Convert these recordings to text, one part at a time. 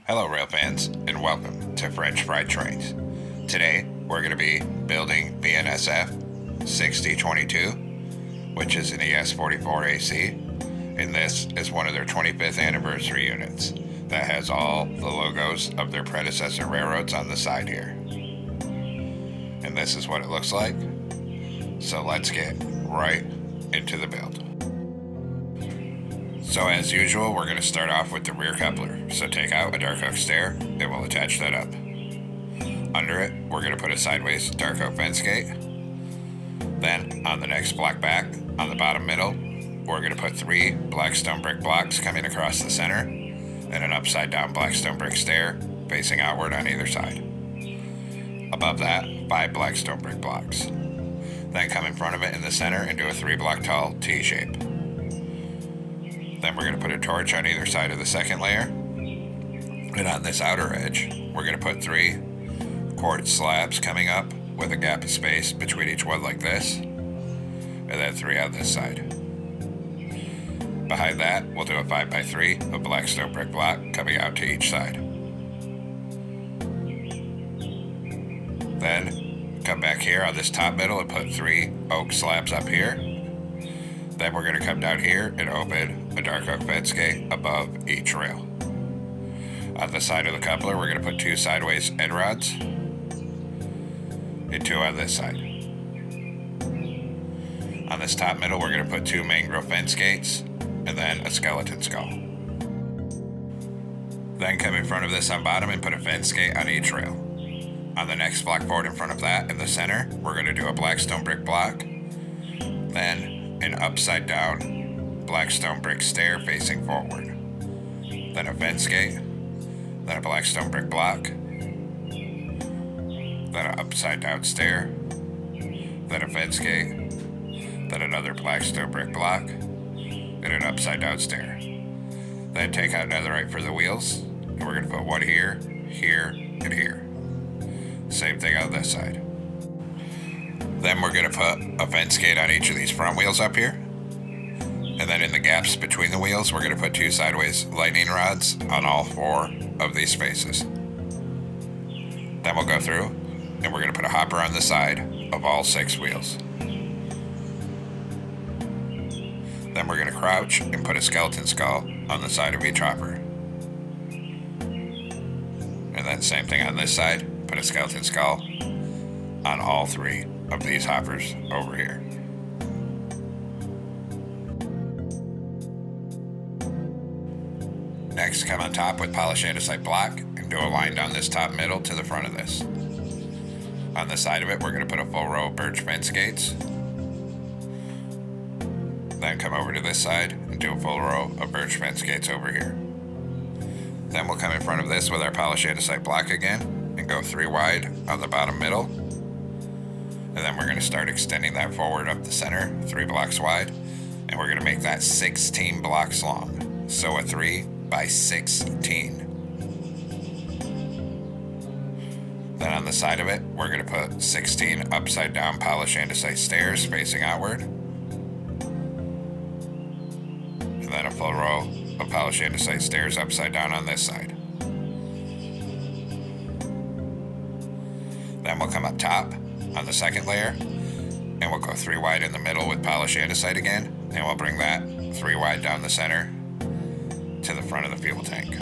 Hello rail fans, and welcome to French Fried Trains. Today we're going to be building BNSF 6022, which is an ES44 AC, and this is one of their 25th anniversary units that has all the logos of their predecessor railroads on the side here. And this is what it looks like. So let's get right into the build. So as usual, we're going to start off with the rear coupler. So take out a dark oak stair and we'll attach that up. Under it, we're going to put a sideways dark oak fence gate. Then on the next block back, on the bottom middle, we're going to put 3 black stone brick blocks coming across the center and an upside down black stone brick stair facing outward on either side. Above that, 5 black stone brick blocks. Then come in front of it in the center and do a 3 block tall T shape. Then we're going to put a torch on either side of the second layer. And on this outer edge, we're going to put 3 quartz slabs coming up with a gap of space between each one like this. And then 3 on this side. Behind that, we'll do a 5x3 of black stone brick block coming out to each side. Then come back here on this top middle and put 3 oak slabs up here. Then we're going to come down here and open a dark oak fence gate above each rail. On the side of the coupler, we're going to put 2 sideways end rods and 2 on this side. On this top middle, we're going to put 2 mangrove fence gates and then a skeleton skull. Then come in front of this on bottom and put a fence gate on each rail. On the next block forward in front of that in the center, we're going to do a black stone brick block, then an upside down black stone brick stair facing forward, then a fence gate, then a black stone brick block, then an upside down stair, then a fence gate, then another black stone brick block, and an upside down stair. Then take out netherite for the wheels, and we're going to put 1 here, here, and here. Same thing on this side. Then we're going to put a fence gate on each of these front wheels up here. And then in the gaps between the wheels, we're going to put 2 sideways lightning rods on all 4 of these spaces. Then we'll go through and we're going to put a hopper on the side of all 6 wheels. Then we're going to crouch and put a skeleton skull on the side of each hopper. And then same thing on this side, put a skeleton skull on all 3 of these hoppers over here. Next, come on top with polished andesite block and do a line down this top middle to the front of this. On the side of it, we're going to put a full row of birch fence gates. Then come over to this side and do a full row of birch fence gates over here. Then we'll come in front of this with our polished andesite block again and go 3 wide on the bottom middle. And then we're going to start extending that forward up the center, 3 blocks wide, and we're going to make that 16 blocks long. So a 3x16. Then on the side of it, we're going to put 16 upside down polished andesite stairs facing outward. And then a full row of polished andesite stairs upside down on this side. Then we'll come up top on the second layer, and we'll go 3 wide in the middle with polished andesite again, and we'll bring that 3 wide down the center to the front of the fuel tank.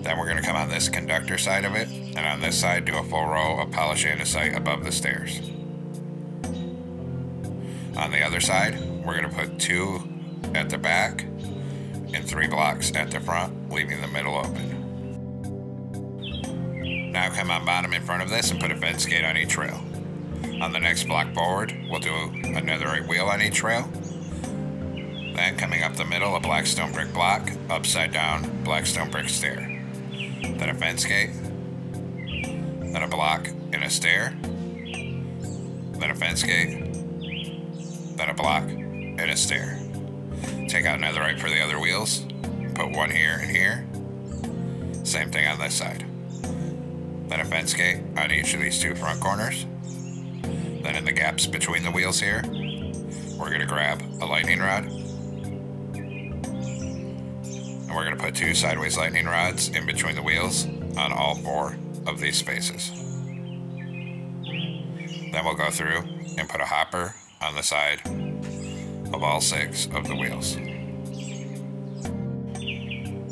Then we're going to come on this conductor side of it, and on this side do a full row of polished andesite above the stairs. On the other side, we're going to put 2 at the back and 3 blocks at the front, leaving the middle open. Now come on bottom in front of this and put a fence gate on each rail. On the next block forward, we'll do a netherite wheel on each rail. Then coming up the middle, a black stone brick block, upside down black stone brick stair. Then a fence gate, then a block and a stair, then a fence gate, then a block and a stair. Take out netherite for the other wheels, put 1 here and here. Same thing on this side. Then a fence gate on each of these 2 front corners. Then in the gaps between the wheels here, we're going to grab a lightning rod and we're going to put 2 sideways lightning rods in between the wheels on all 4 of these spaces. Then we'll go through and put a hopper on the side of all 6 of the wheels.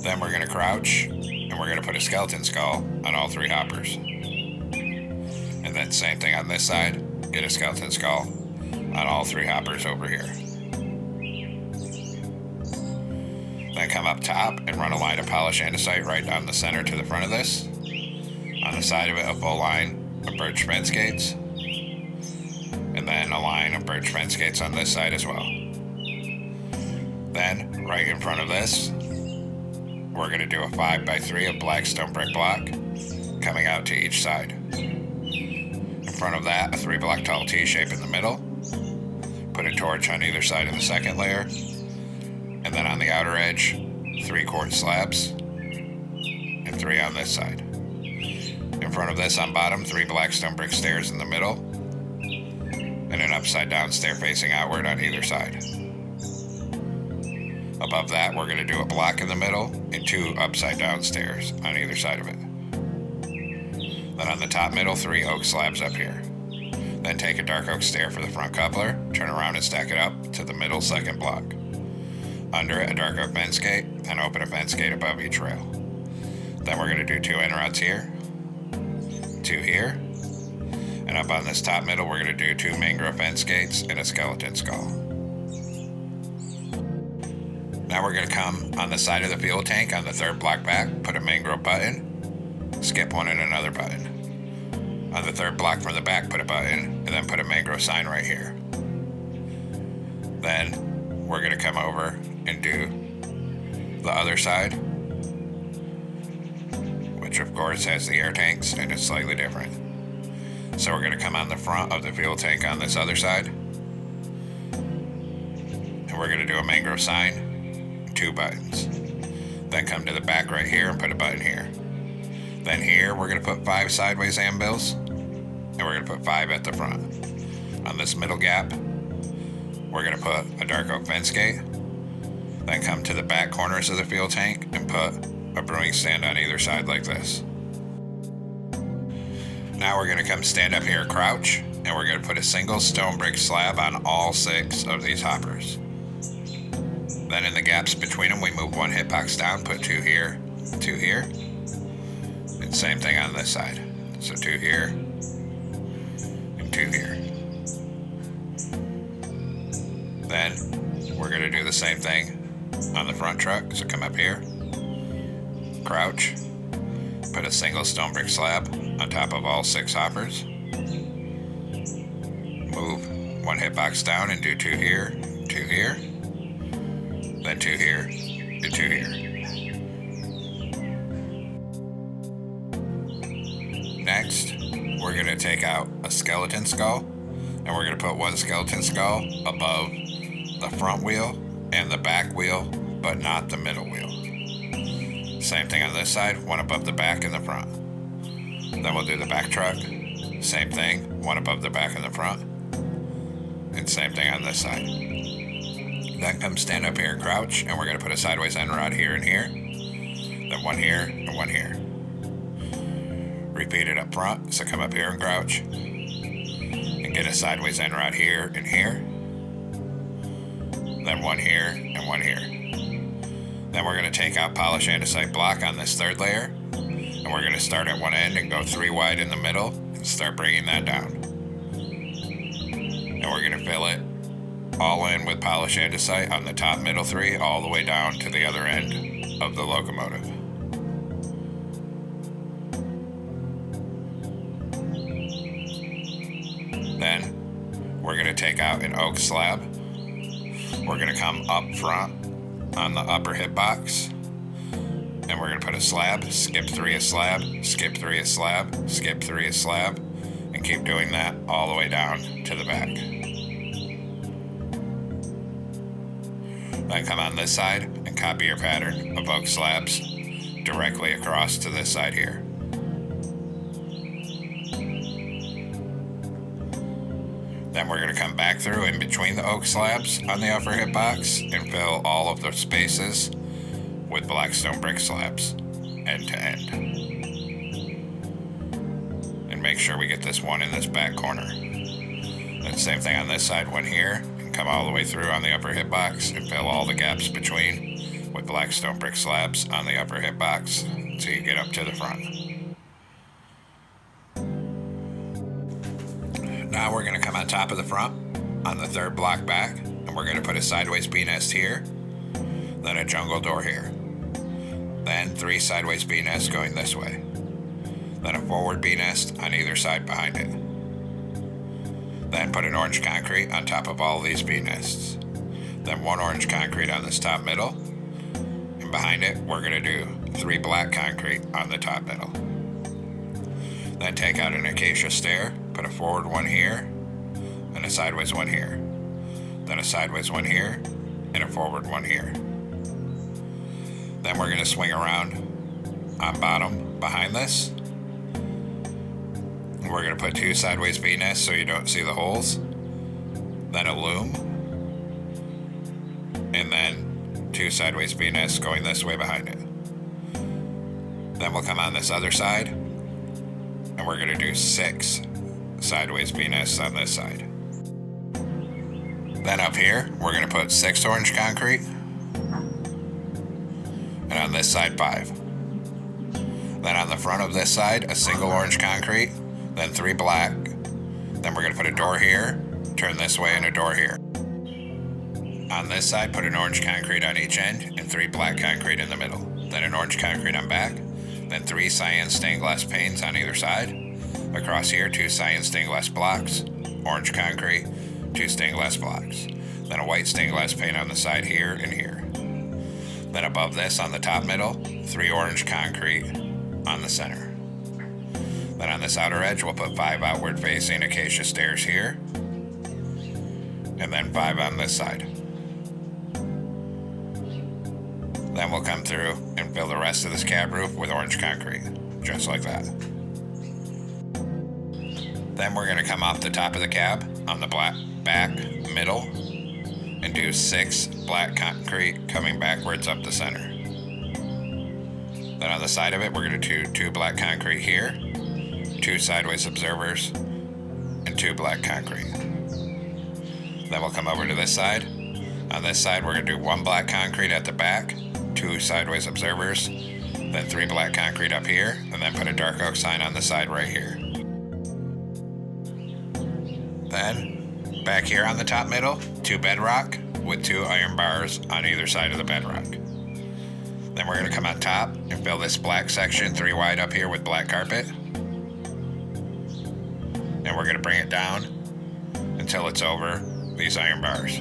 Then we're going to crouch and we're going to put a skeleton skull on all 3 hoppers. And then same thing on this side, get a skeleton skull on all 3 hoppers over here. Then come up top and run a line of polished andesite right down the center to the front of this. On the side of it, a full line of birch fence gates. And then a line of birch fence gates on this side as well. Then, right in front of this, we're going to do a 5x3 of black stone brick block coming out to each side. In front of that, a 3 block tall T-shape in the middle. Put a torch on either side of the second layer. And then on the outer edge, 3 quartz slabs and 3 on this side. In front of this on bottom, 3 black stone brick stairs in the middle and an upside down stair facing outward on either side. Above that, we're going to do a block in the middle and 2 upside down stairs on either side of it. Then on the top middle, 3 oak slabs up here. Then take a dark oak stair for the front coupler, turn around and stack it up to the middle second block. Under it, a dark oak fence gate, and open a fence gate above each rail. Then we're going to do 2 end rods here, 2 here, and up on this top middle, we're going to do 2 mangrove fence gates and a skeleton skull. Now we're going to come on the side of the fuel tank on the 3rd block back, put a mangrove button, skip one and another button. On the 3rd block from the back, put a button, and then put a mangrove sign right here. Then we're going to come over and do the other side, which of course has the air tanks and it's slightly different. So we're going to come on the front of the fuel tank on this other side, and we're going to do a mangrove sign, 2 buttons. Then come to the back right here and put a button here. Then here we're going to put 5 sideways anvils, and we're going to put 5 at the front. On this middle gap, we're going to put a dark oak fence gate. Then come to the back corners of the fuel tank and put a brewing stand on either side like this. Now we're going to come stand up here, crouch, and we're going to put a single stone brick slab on all 6 of these hoppers. Then in the gaps between them, we move 1 hitbox down, put 2 here, 2 here, and same thing on this side. So 2 here, and 2 here. Then we're going to do the same thing on the front truck. So come up here, crouch, put a single stone brick slab on top of all 6 hoppers. Move 1 hitbox down and do 2 here, 2 here, then 2 here, and 2 here. Next, we're going to take out a skeleton skull, and we're going to put 1 skeleton skull above the front wheel and the back wheel, but not the middle wheel. Same thing on this side, 1 above the back and the front. Then we'll do the back truck, same thing, 1 above the back and the front, and same thing on this side. Then come stand up here and crouch, and we're going to put a sideways end rod here and here, then 1 here and 1 here. Repeat it up front, so come up here and crouch, and get a sideways end rod here and here, then 1 here and 1 here. Then we're going to take out polished andesite block on this 3rd layer, and we're going to start at one end and go 3 wide in the middle and start bringing that down. And we're going to fill it all in with polished andesite on the top middle 3 all the way down to the other end of the locomotive. Then we're going to take out an oak slab. We're going to come up front on the upper hitbox, and we're going to put a slab, skip 3 a slab, skip 3 a slab, skip 3 a slab, and keep doing that all the way down to the back. Then come on this side and copy your pattern of oak slabs directly across to this side here. Then we're going to come back through in between the oak slabs on the upper hitbox and fill all of the spaces with black stone brick slabs, end to end. And make sure we get this one in this back corner. Then same thing on this side, one here, and come all the way through on the upper hitbox and fill all the gaps between with black stone brick slabs on the upper hitbox until you get up to the front. Now we're going to come on top of the front on the third block back, and we're going to put a sideways B-nest here, then a jungle door here, then 3 sideways B-nests going this way, then a forward B-nest on either side behind it. Then put an orange concrete on top of all of these B-nests. Then 1 orange concrete on this top middle, and behind it we're going to do 3 black concrete on the top middle. Then take out an acacia stair, put a forward one here, and a sideways one here. Then a sideways one here, and a forward one here. Then we're going to swing around on bottom behind this. We're going to put 2 sideways B-nests so you don't see the holes. Then a loom. And then 2 sideways B-nests going this way behind it. Then we'll come on this other side, and we're going to do 6 sideways B-nests on this side. Then up here, we're going to put 6 orange concrete, and on this side 5. Then on the front of this side, a single orange concrete, then 3 black. Then we're going to put a door here, turn this way, and a door here. On this side, put an orange concrete on each end and 3 black concrete in the middle. Then an orange concrete on back, then 3 cyan stained glass panes on either side. Across here, 2 cyan stained glass blocks, orange concrete, 2 stained glass blocks. Then a white stained glass pane on the side here and here. Then above this on the top middle, 3 orange concrete on the center. Then on this outer edge, we'll put 5 outward facing acacia stairs here, and then 5 on this side. Then we'll come through and fill the rest of this cab roof with orange concrete, just like that. Then we're going to come off the top of the cab on the black back middle and do 6 black concrete coming backwards up the center. Then on the side of it, we're going to do 2 black concrete here, 2 sideways observers, and 2 black concrete. Then we'll come over to this side. On this side, we're going to do 1 black concrete at the back, 2 sideways observers, then 3 black concrete up here, and then put a dark oak sign on the side right here. Then, back here on the top middle, 2 bedrock with 2 iron bars on either side of the bedrock. Then we're going to come on top and fill this black section 3 wide up here with black carpet. And we're going to bring it down until it's over these iron bars.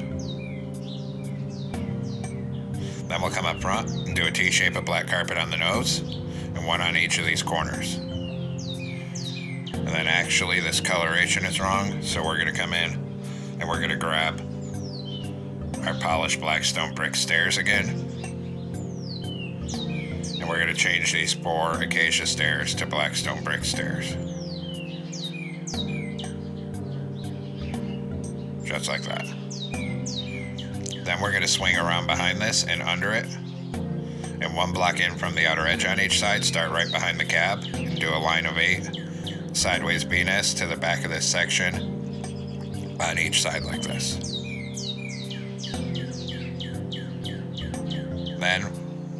Then we'll come up front and do a T-shape of black carpet on the nose and 1 on each of these corners. And then actually this coloration is wrong, so we're going to come in and we're going to grab our polished black stone brick stairs again. And we're going to change these 4 acacia stairs to black stone brick stairs. Just like that. Then we're going to swing around behind this and under it. And 1 block in from the outer edge on each side, start right behind the cab and do a line of 8 sideways B-nests to the back of this section on each side like this. Then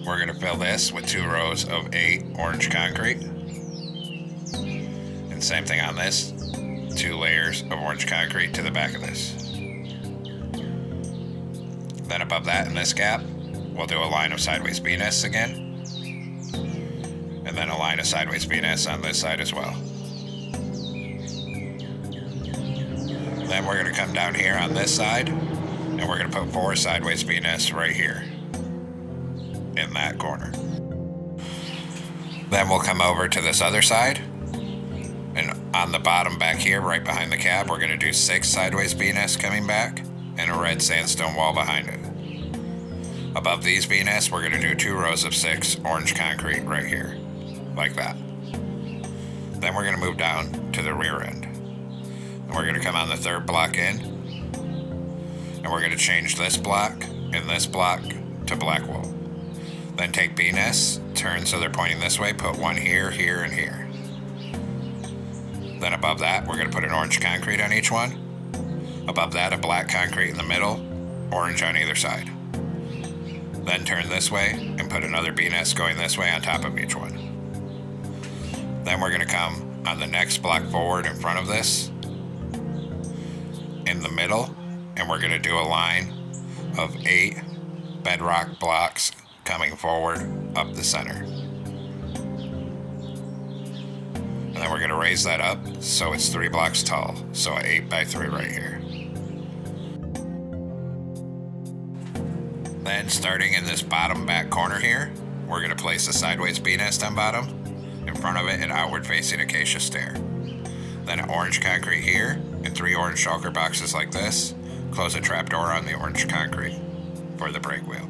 we're going to fill this with 2 rows of 8 orange concrete. And same thing on this, 2 layers of orange concrete to the back of this. Then above that in this gap, we'll do a line of sideways B-nests again. And then a line of sideways B-nests on this side as well. Then we're going to come down here on this side, and we're going to put 4 sideways B-nests right here in that corner. Then we'll come over to this other side, and on the bottom back here, right behind the cab, we're going to do 6 sideways B-nests coming back and a red sandstone wall behind it. Above these B-nests, we're going to do 2 rows of 6 orange concrete right here, like that. Then we're going to move down to the rear end. And we're going to come on the 3rd block in, and we're going to change this block and this block to black wool. Then take BNS, turn so they're pointing this way, put one here, here, and here. Then above that, we're going to put an orange concrete on each one. Above that, a black concrete in the middle, orange on either side. Then turn this way and put another BNS going this way on top of each one. Then we're going to come on the next block forward in front of this, in the middle, and we're going to do a line of 8 bedrock blocks coming forward up the center. And then we're going to raise that up so it's 3 blocks tall, so 8 by 3 right here. Then starting in this bottom back corner here, we're going to place a sideways B-nest on bottom, in front of it an outward facing acacia stair. Then an orange concrete here, and 3 orange shulker boxes like this. Close a trapdoor on the orange concrete for the brake wheel.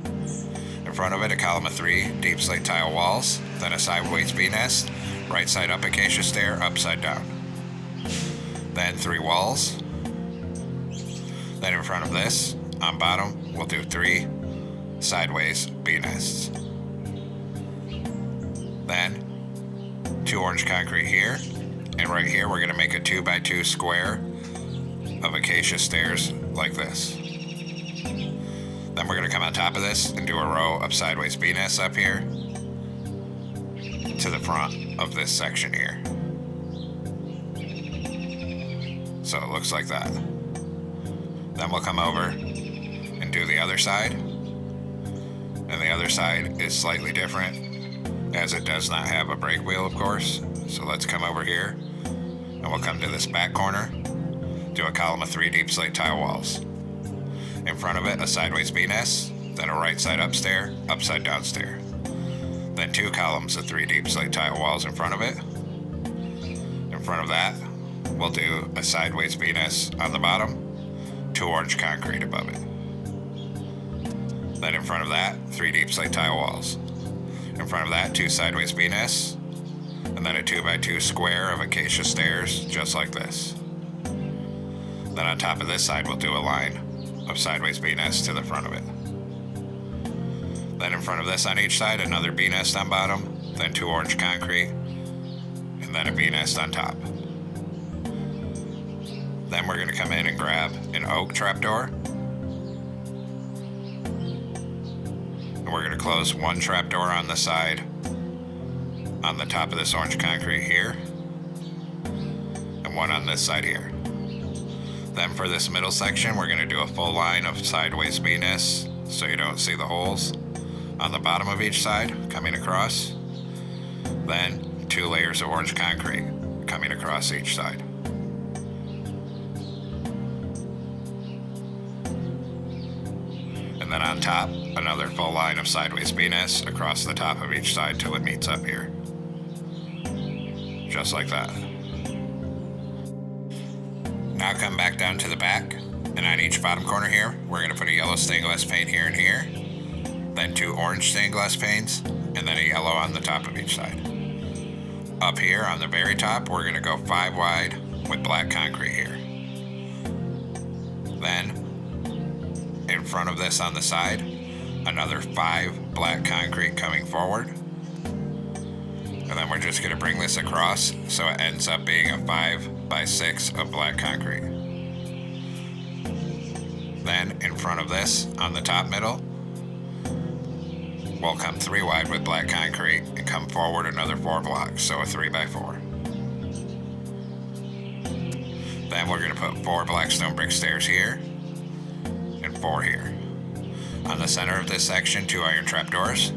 In front of it, a column of 3 deep slate tile walls, then a sideways B-nest, right side up acacia stair, upside down. Then 3 walls. Then in front of this, on bottom, we'll do 3 sideways B-nests. Then 2 orange concrete here, and right here we're going to make a 2 by 2 square of acacia stairs like this. Then we're going to come on top of this and do a row of sideways B-nests up here to the front of this section here. So it looks like that. Then we'll come over and do the other side. And the other side is slightly different, as it does not have a brake wheel, of course. So let's come over here, and we'll come to this back corner, do a column of 3 deep slate tile walls. In front of it, a sideways B-nest, then a right side up stair, upside down stair. Then 2 columns of 3 deep slate tile walls in front of it. In front of that, we'll do a sideways B-nest on the bottom, 2 orange concrete above it. Then in front of that, 3 deep slate tile walls. In front of that, 2 sideways B-nests, and then a 2 by 2 square of acacia stairs, just like this. Then on top of this side, we'll do a line of sideways B-nests to the front of it. Then in front of this on each side, another B-nest on bottom, then 2 orange concrete, and then a B-nest on top. Then we're going to come in and grab an oak trapdoor. And we're going to close 1 trapdoor on the side, on the top of this orange concrete here, and 1 on this side here. Then for this middle section, we're going to do a full line of sideways B-nests so you don't see the holes on the bottom of each side coming across. Then 2 layers of orange concrete coming across each side. And then on top, another full line of sideways B-nests across the top of each side till it meets up here. Just like that. Now come back down to the back, and on each bottom corner here, we're going to put a yellow stained glass pane here and here, then 2 orange stained glass panes, and then a yellow on the top of each side. Up here on the very top, we're going to go 5 wide with black concrete here. Then, in front of this on the side, another 5 black concrete coming forward. And then we're just going to bring this across so it ends up being a 5 by 6 of black concrete. Then in front of this on the top middle, we'll come 3 wide with black concrete and come forward another 4 blocks, so a 3 by 4. Then we're going to put 4 black stone brick stairs here and 4 here. On the center of this section, 2 iron trapdoors.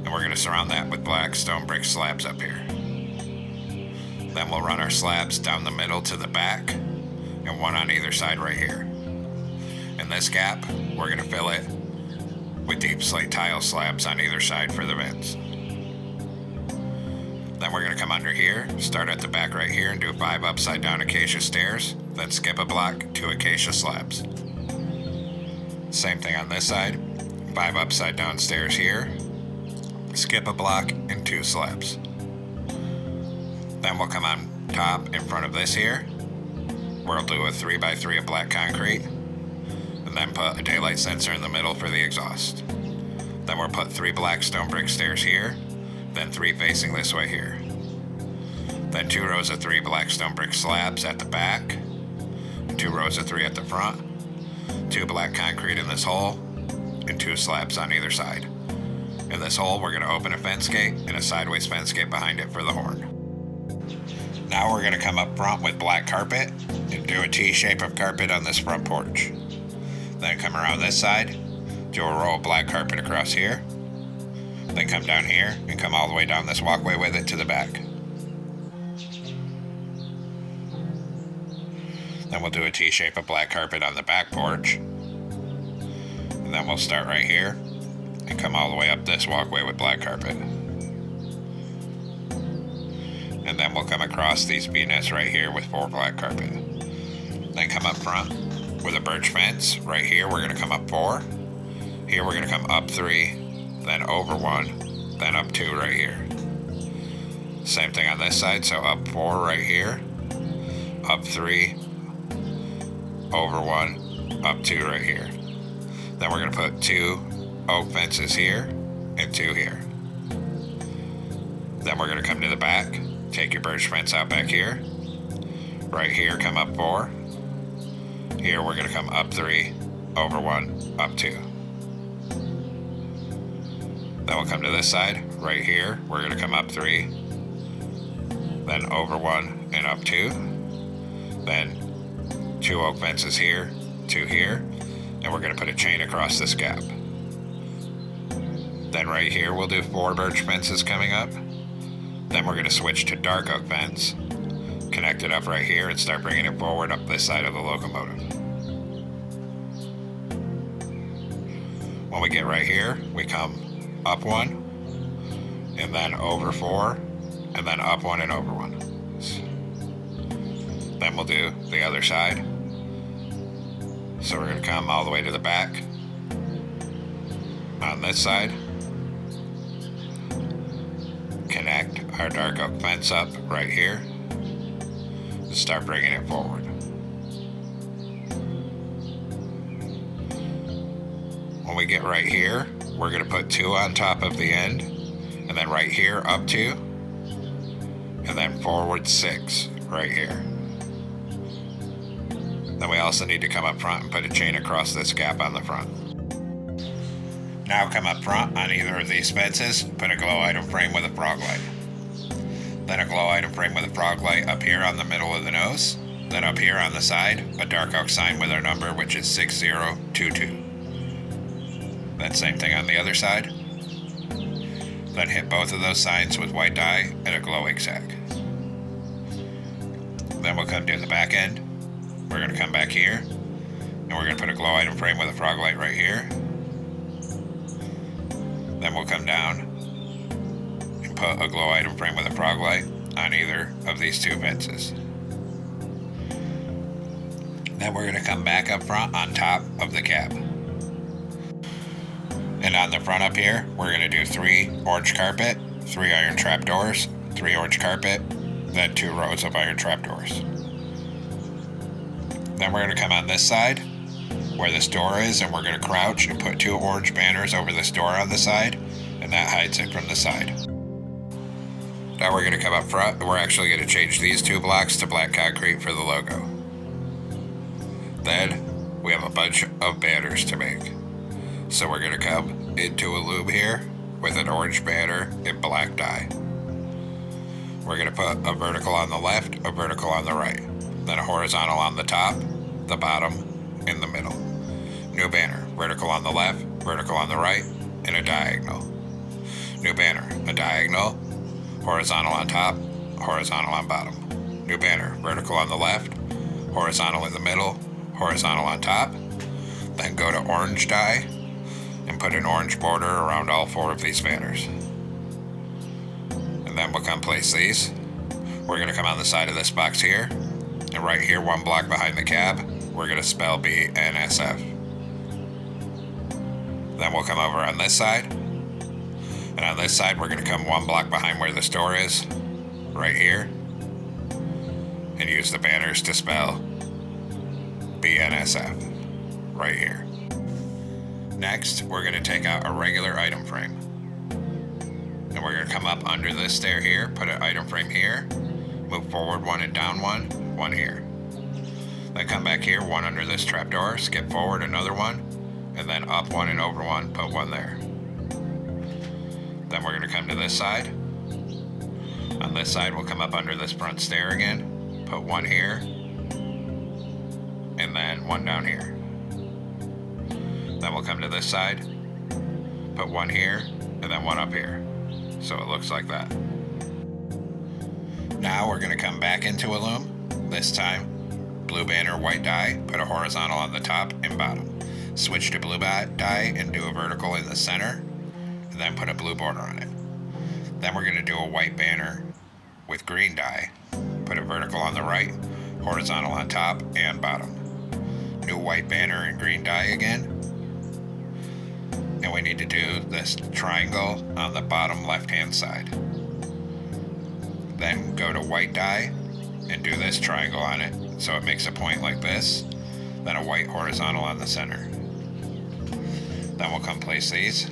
And we're going to surround that with black stone brick slabs up here. Then we'll run our slabs down the middle to the back, and 1 on either side right here. In this gap, we're going to fill it with deep slate tile slabs on either side for the vents. Then we're going to come under here, start at the back right here, and do 5 upside down acacia stairs, then skip a block, 2 acacia slabs. Same thing on this side, 5 upside down stairs here, skip a block, and 2 slabs. Then we'll come on top in front of this here, where we'll do a 3 by 3 of black concrete, and then put a daylight sensor in the middle for the exhaust. Then we'll put 3 black stone brick stairs here, then 3 facing this way here. Then 2 rows of 3 black stone brick slabs at the back, 2 rows of 3 at the front, 2 black concrete in this hole, and 2 slabs on either side. In this hole, we're going to open a fence gate and a sideways fence gate behind it for the horn. Now we're going to come up front with black carpet and do a T shape of carpet on this front porch. Then come around this side, do a row of black carpet across here, then come down here and come all the way down this walkway with it to the back. Then we'll do a T shape of black carpet on the back porch, and then we'll start right here and come all the way up this walkway with black carpet. And then we'll come across these B-nets right here with 4 black carpet. Then come up front with a birch fence. Right here we're going to come up 4. Here we're going to come up 3, then over 1, then up 2 right here. Same thing on this side, so up 4 right here, up 3, over 1, up 2 right here. Then we're going to put 2 oak fences here and 2 here. Then we're going to come to the back, take your birch fence out back here. Right here, come up 4. Here we're going to come up 3, over 1, up 2. Then we'll come to this side. Right here, we're going to come up 3, then over 1 and up 2. Then 2 oak fences here, 2 here, and we're going to put a chain across this gap. Then right here we'll do 4 birch fences coming up. Then we're going to switch to dark oak fence, connect it up right here and start bringing it forward up this side of the locomotive. When we get right here, we come up 1, and then over 4, and then up 1 and over 1. Then we'll do the other side. So we're going to come all the way to the back on this side, connect our dark oak fence up right here, and start bringing it forward. When we get right here, we're going to put 2 on top of the end, and then right here up 2, and then forward 6 right here. Then we also need to come up front and put a chain across this gap on the front. Now come up front on either of these fences, put a glow item frame with a frog light. Then a glow item frame with a frog light up here on the middle of the nose. Then up here on the side, a dark oak sign with our number, which is 6022. Then same thing on the other side. Then hit both of those signs with white dye and a glow exact. Then we'll come to the back end. We're going to come back here, and we're going to put a glow item frame with a frog light right here. Then we'll come down and put a glow item frame with a frog light on either of these 2 fences. Then we're going to come back up front on top of the cab. And on the front up here, we're going to do 3 orange carpet, 3 iron trapdoors, 3 orange carpet, then 2 rows of iron trapdoors. Then we're going to come on this side where this door is, and we're going to crouch and put 2 orange banners over this door on the side, and that hides it from the side. Now we're going to come up front, and we're actually going to change these 2 blocks to black concrete for the logo. Then we have a bunch of banners to make. So we're going to come into a loom here with an orange banner in black dye. We're going to put a vertical on the left, a vertical on the right, then a horizontal on the top, the bottom, in the middle. New banner, vertical on the left, vertical on the right, and a diagonal. New banner, a diagonal, horizontal on top, horizontal on bottom. New banner, vertical on the left, horizontal in the middle, horizontal on top. Then go to orange dye and put an orange border around all 4 of these banners. And then we'll come place these. We're going to come on the side of this box here, and right here 1 block behind the cab, we're going to spell BNSF. Then we'll come over on this side, and on this side we're going to come 1 block behind where this door is, right here, and use the banners to spell BNSF right here. Next, we're going to take out a regular item frame. And we're going to come up under this stair here, put an item frame here, move forward one and down one here. Then come back here, one under this trapdoor, skip forward another one, and then up one and over one, put one there. Then we're going to come to this side. On this side, we'll come up under this front stair again, put one here, and then one down here. Then we'll come to this side, put one here, and then one up here. So it looks like that. Now we're going to come back into a loom. This time, blue banner, white die, put a horizontal on the top and bottom. Switch to blue die and do a vertical in the center, and then put a blue border on it. Then we're going to do a white banner with green die, put a vertical on the right, horizontal on top and bottom. New white banner and green die again. And we need to do this triangle on the bottom left-hand side. Then go to white die and do this triangle on it so it makes a point like this, then a white horizontal on the center. Then we'll come place these.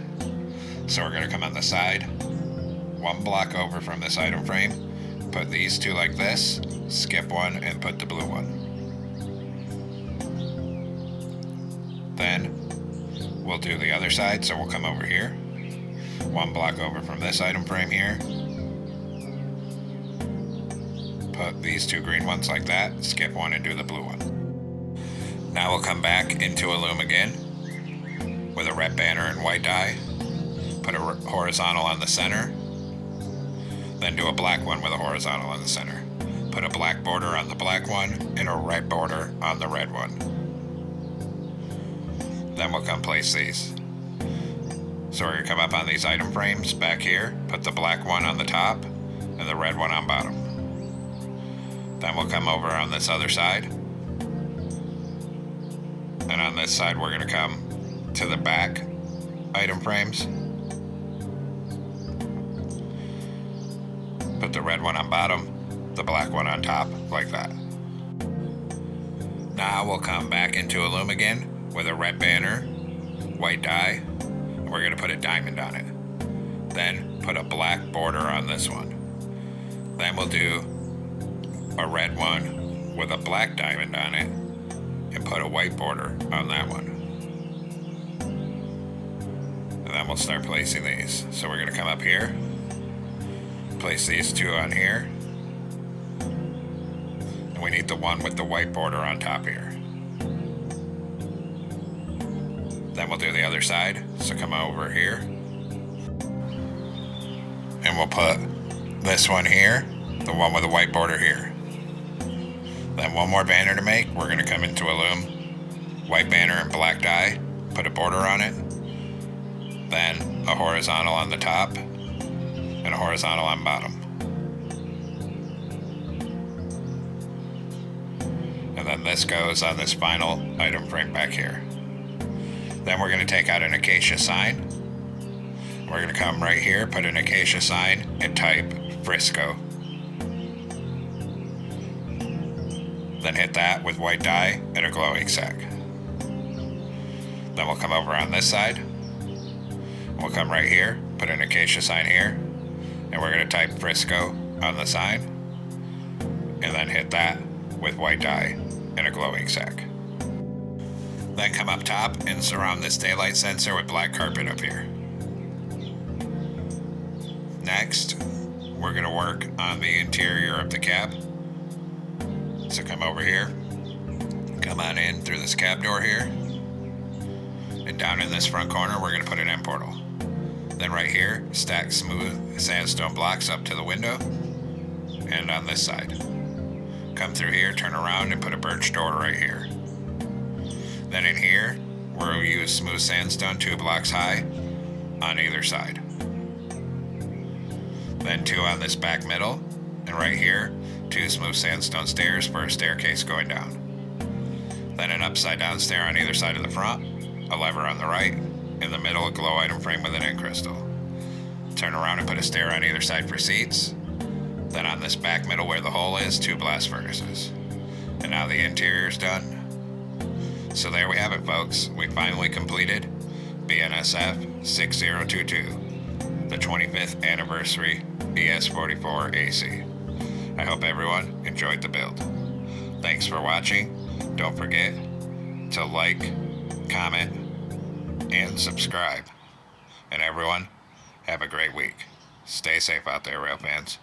So we're going to come on the side, one block over from this item frame, put these two like this, skip one and put the blue one. Then we'll do the other side, so we'll come over here, one block over from this item frame here, put these two green ones like that, skip one and do the blue one. Now we'll come back into a loom again with a red banner and white die, put a horizontal on the center, then do a black one with a horizontal on the center. Put a black border on the black one and a red border on the red one. Then we'll come place these. So we're going to come up on these item frames back here, put the black one on the top and the red one on bottom. Then we'll come over on this other side. And on this side we're going to come to the back item frames. Put the red one on bottom, the black one on top, like that. Now we'll come back into a loom again with a red banner, white die, and we're going to put a diamond on it. Then put a black border on this one. Then we'll do a red one with a black diamond on it and put a white border on that one. And then we'll start placing these. So we're going to come up here, place these two on here, and we need the one with the white border on top here. Then we'll do the other side, so come over here, and we'll put this one here, the one with the white border here. Then one more banner to make. We're going to come into a loom, white banner and black die, put a border on it, then a horizontal on the top, and a horizontal on bottom. And then this goes on this final item frame back here. Then we're going to take out an acacia sign. We're going to come right here, put an acacia sign, and type Frisco. Then hit that with white dye and a glowing sack. Then we'll come over on this side. We'll come right here, put an acacia sign here, and we're going to type Frisco on the sign, and then hit that with white dye and a glowing sack. Then come up top and surround this daylight sensor with black carpet up here. Next, we're going to work on the interior of the cab. So come over here, come on in through this cab door here, and down in this front corner we're going to put an end portal. Then right here, stack smooth sandstone blocks up to the window, and on this side. Come through here, turn around, and put a birch door right here. Then in here, we'll use smooth sandstone 2 blocks high on either side. Then 2 on this back middle, and right here, 2 smooth sandstone stairs for a staircase going down. Then an upside down stair on either side of the front, a lever on the right, in the middle a glow item frame with an end crystal. Turn around and put a stair on either side for seats. Then on this back middle where the hole is, 2 blast furnaces. And now the interior's done. So there we have it, folks. We finally completed BNSF 6022, the 25th anniversary ES44 AC. I hope everyone enjoyed the build. Thanks for watching. Don't forget to like, comment, and subscribe. And everyone, have a great week. Stay safe out there, rail fans.